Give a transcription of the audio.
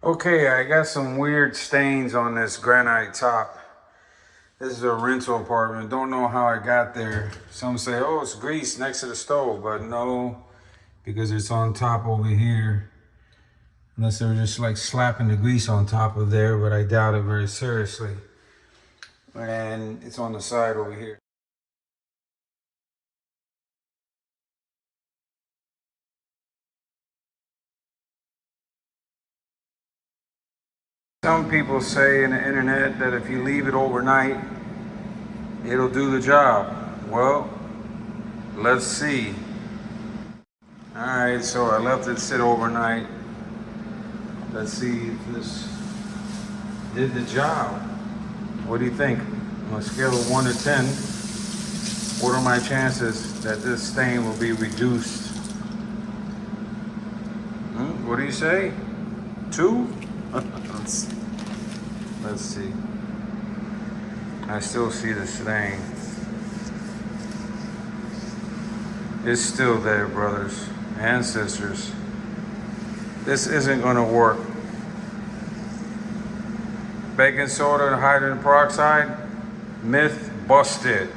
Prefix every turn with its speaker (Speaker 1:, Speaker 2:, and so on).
Speaker 1: Okay, I got some weird stains on this granite top. This is a rental apartment. Don't know how I got there. Some say, oh, it's grease next to the stove, but no, because it's on top over here. Unless they were just like slapping the grease on top of there, but I doubt it very seriously. And it's on the side over here. Some people say in the internet that if you leave it overnight, it'll do the job. Well, let's see. All right, so I left it sit overnight. Let's see if this did the job. What do you think? On a scale of 1 to 10, what are my chances that this stain will be reduced? What do you say? 2? Let's see. I still see the stain. It's still there, brothers and sisters. This isn't gonna work. Baking soda and hydrogen peroxide, myth busted.